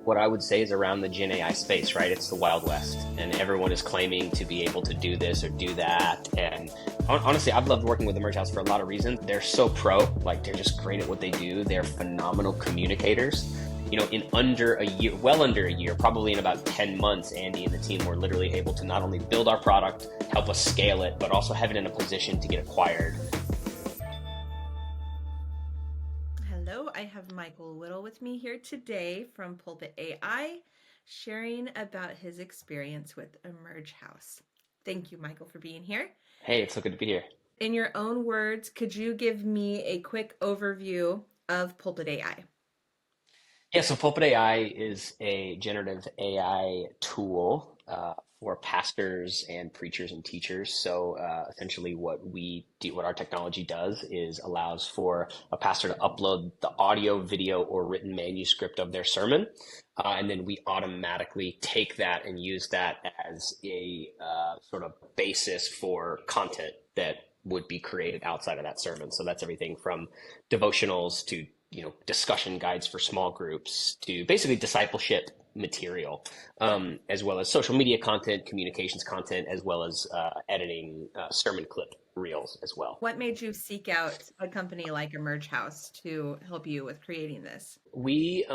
what I would say is around the Gen AI space, right? It's the Wild West, and everyone is claiming to be able to do this or do that. And honestly, I've loved working with the Merge House for a lot of reasons. They're so pro, like they're just great at what they do. They're phenomenal communicators. In under a year, well under a year, probably in about 10 months, Andy and the team were literally able to not only build our product, help us scale it, but also have it in a position to get acquired. Hello, I have Michael Whittle with me here today from Pulpit AI, sharing about his experience with Emerge House. Thank you, Michael, for being here. Hey, it's so good to be here. In your own words, could you give me a quick overview of Pulpit AI? Yeah, so Pulpit AI is a generative AI tool for pastors and preachers and teachers. So essentially, what we do, what our technology does, is allows for a pastor to upload the audio, video, or written manuscript of their sermon, and then we automatically take that and use that as a sort of basis for content that would be created outside of that sermon. So that's everything from devotionals to discussion guides for small groups to basically discipleship material, as well as social media content, communications content, as well as editing sermon clip reels as well. What made you seek out a company like Emerge House to help you with creating this? We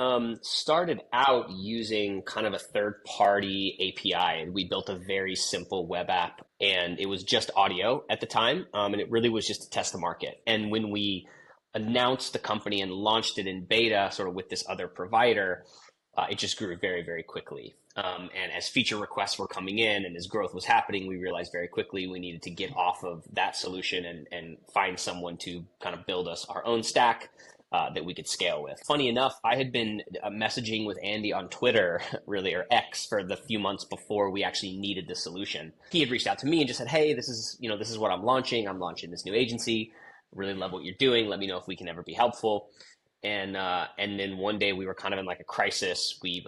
started out using kind of a third-party API, and we built a very simple web app, and it was just audio at the time, and it really was just to test the market. And when we announced the company and launched it in beta sort of with this other provider, it just grew very, very quickly. And as feature requests were coming in and as growth was happening, we realized very quickly we needed to get off of that solution and find someone to kind of build us our own stack that we could scale with. Funny enough, I had been messaging with Andy on Twitter, really, or X, for the few months before we actually needed the solution. He had reached out to me and just said, "Hey, this is what I'm launching. I'm launching this new agency. Really love what you're doing. Let me know if we can ever be helpful." And then one day we were kind of in like a crisis. We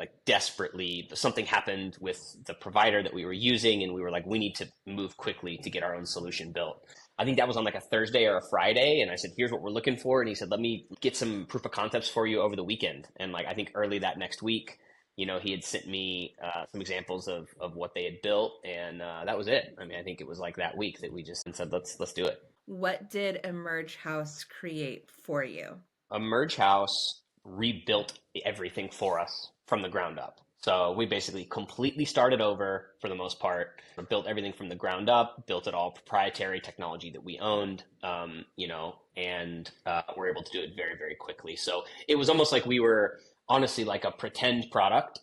something happened with the provider that we were using, and we were like, we need to move quickly to get our own solution built. I think that was on like a Thursday or a Friday, and I said, "Here's what we're looking for." And he said, "Let me get some proof of concepts for you over the weekend." And like I think early that next week, he had sent me some examples of what they had built, and that was it. I mean, I think it was like that week that we just said, let's do it. What did Emerge House create for you? Emerge House rebuilt everything for us from the ground up. So we basically completely started over for the most part, built everything from the ground up, built it all proprietary technology that we owned, and we're able to do it very, very quickly. So it was almost like we were honestly like a pretend product,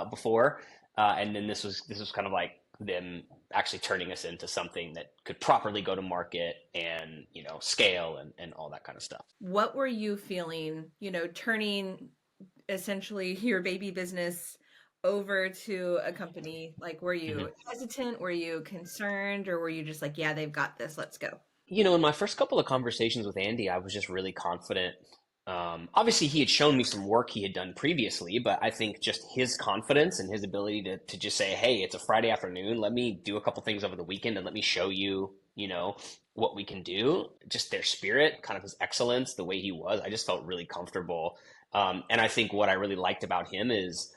before, and then this was kind of like them actually turning us into something that could properly go to market and scale and all that kind of stuff. What were you feeling, turning essentially your baby business over to a company? Like, were you hesitant? Were you concerned? Or were you just like, yeah, they've got this, let's go? In my first couple of conversations with Andy, I was just really confident. Obviously, he had shown me some work he had done previously, but I think just his confidence and his ability to just say, "Hey, it's a Friday afternoon. Let me do a couple things over the weekend and let me show you, what we can do." Just their spirit, kind of his excellence, the way he was, I just felt really comfortable. And I think what I really liked about him is,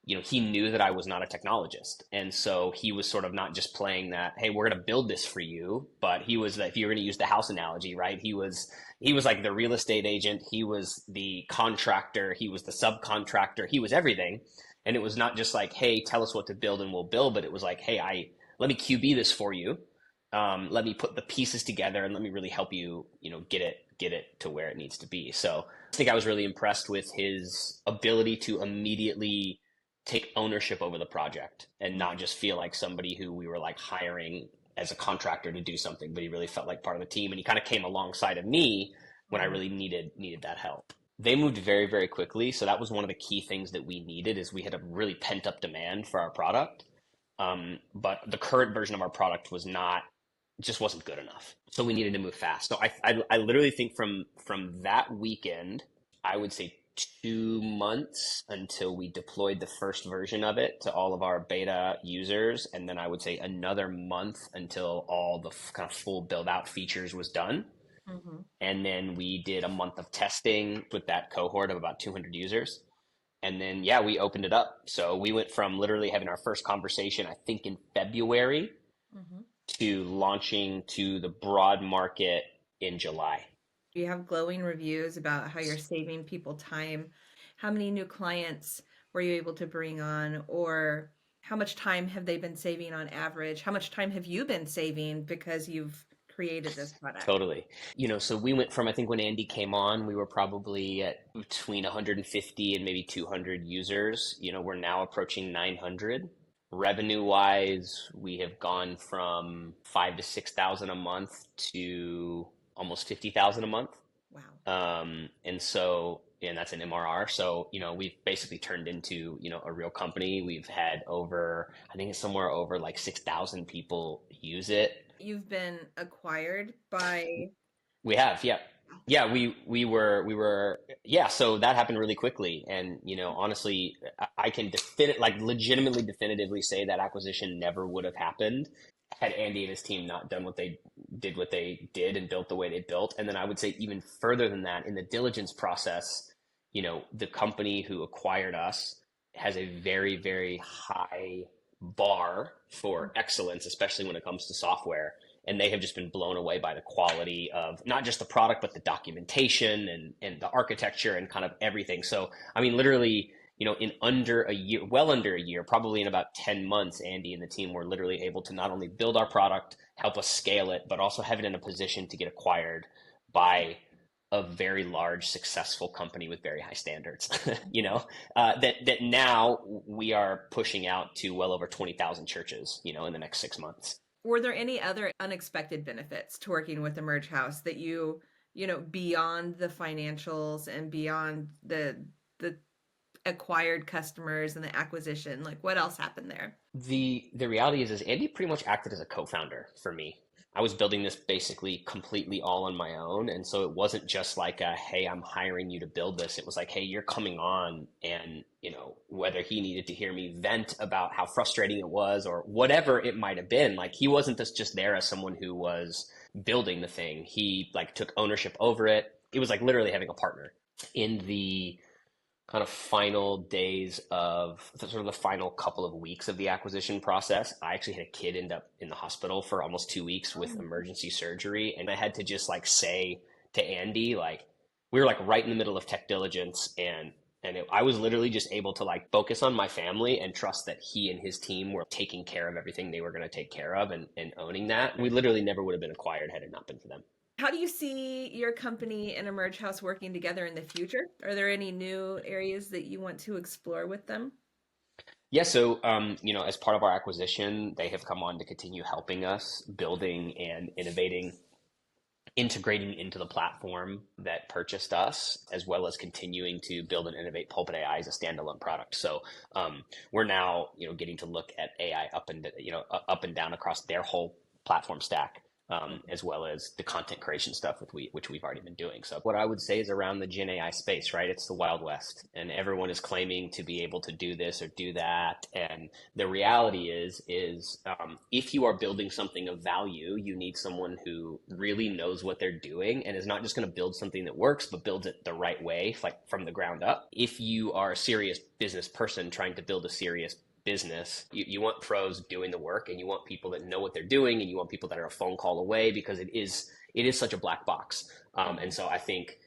he knew that I was not a technologist. And so he was sort of not just playing that, "Hey, we're going to build this for you." But he was, if you're going to use the house analogy, right? He was like the real estate agent. He was the contractor. He was the subcontractor. He was everything. And it was not just like, "Hey, tell us what to build and we'll build." But it was like, "Hey, let me QB this for you. Let me put the pieces together and let me really help you, get it to where it needs to be." So I think I was really impressed with his ability to immediately take ownership over the project and not just feel like somebody who we were like hiring as a contractor to do something, but he really felt like part of the team. And he kind of came alongside of me when I really needed that help. They moved very, very quickly. So that was one of the key things that we needed, is we had a really pent up demand for our product. But the current version of our product just wasn't good enough. So we needed to move fast. So I literally think from that weekend, I would say 2 months until we deployed the first version of it to all of our beta users. And then I would say another month until all the kind of full build out features was done. Mm-hmm. And then we did a month of testing with that cohort of about 200 users. And then, yeah, we opened it up. So we went from literally having our first conversation, I think in February, Hmm. to launching to the broad market in July. You have glowing reviews about how you're saving people time. How many new clients were you able to bring on, or how much time have they been saving on average? How much time have you been saving because you've created this product? Totally. So we went from, I think when Andy came on, we were probably at between 150 and maybe 200 users. We're now approaching 900. Revenue wise, we have gone from 5 to 6,000 a month to almost 50,000 a month. Wow. And that's an MRR. So, we've basically turned into, a real company. We've had over, I think it's somewhere over like 6,000 people use it. You've been acquired by. We have, yeah. Yeah, we were yeah, so that happened really quickly. And honestly, I can like legitimately definitively say that acquisition never would have happened had Andy and his team not done what they did and built the way they built. And then I would say even further than that, in the diligence process, the company who acquired us has a very, very high bar for excellence, especially when it comes to software. And they have just been blown away by the quality of not just the product, but the documentation and the architecture and kind of everything. So, I mean, literally, in under a year, well under a year, probably in about 10 months, Andy and the team were literally able to not only build our product, help us scale it, but also have it in a position to get acquired by a very large, successful company with very high standards. That now we are pushing out to well over 20,000 churches, in the next 6 months. Were there any other unexpected benefits to working with Emerge House that beyond the financials and beyond the acquired customers and the acquisition, like what else happened there? The reality is Andy pretty much acted as a co-founder for me. I was building this basically completely all on my own. And so it wasn't just like hey, I'm hiring you to build this. It was like, hey, you're coming on. And, whether he needed to hear me vent about how frustrating it was or whatever it might have been, like he wasn't just there as someone who was building the thing. He like took ownership over it. It was like literally having a partner. In the kind of final days of sort of the final couple of weeks of the acquisition process, I actually had a kid end up in the hospital for almost 2 weeks with emergency surgery. And I had to just like say to Andy, like, we were like right in the middle of tech diligence. I was literally just able to like focus on my family and trust that he and his team were taking care of everything they were going to take care of and owning that. We literally never would have been acquired had it not been for them. How do you see your company and Emerge House working together in the future? Are there any new areas that you want to explore with them? Yeah, so as part of our acquisition, they have come on to continue helping us building and innovating, integrating into the platform that purchased us, as well as continuing to build and innovate Pulpit AI as a standalone product. So we're now getting to look at AI up and down across their whole platform stack. As well as the content creation stuff which we've already been doing. So what I would say is around the Gen AI space, right? It's the Wild West, and everyone is claiming to be able to do this or do that. And the reality is if you are building something of value, you need someone who really knows what they're doing and is not just going to build something that works, but builds it the right way, like from the ground up. If you are a serious business person trying to build a serious business, you want pros doing the work, and you want people that know what they're doing, and you want people that are a phone call away, because it is such a black box. And so I think,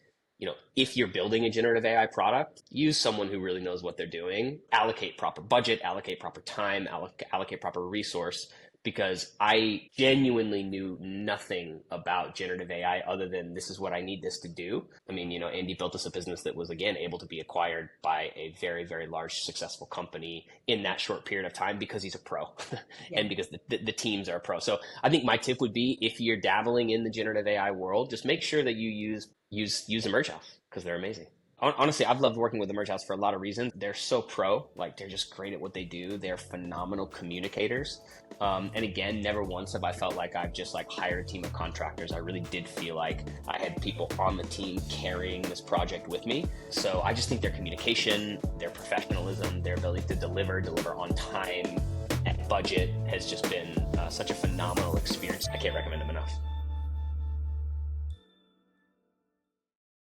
if you're building a generative AI product, use someone who really knows what they're doing, allocate proper budget, allocate proper time, allocate proper resource, because I genuinely knew nothing about generative AI other than this is what I need this to do. I mean, Andy built us a business that was, again, able to be acquired by a very, very large, successful company in that short period of time because he's a pro Yeah. and because the teams are a pro. So I think my tip would be, if you're dabbling in the generative AI world, just make sure that you use Emerge House, because they're amazing. Honestly, I've loved working with Emerge House for a lot of reasons. They're so pro, like they're just great at what they do. They're phenomenal communicators. And again, never once have I felt like I've just like hired a team of contractors. I really did feel like I had people on the team carrying this project with me. So I just think their communication, their professionalism, their ability to deliver on time, at budget has just been such a phenomenal experience. I can't recommend them enough.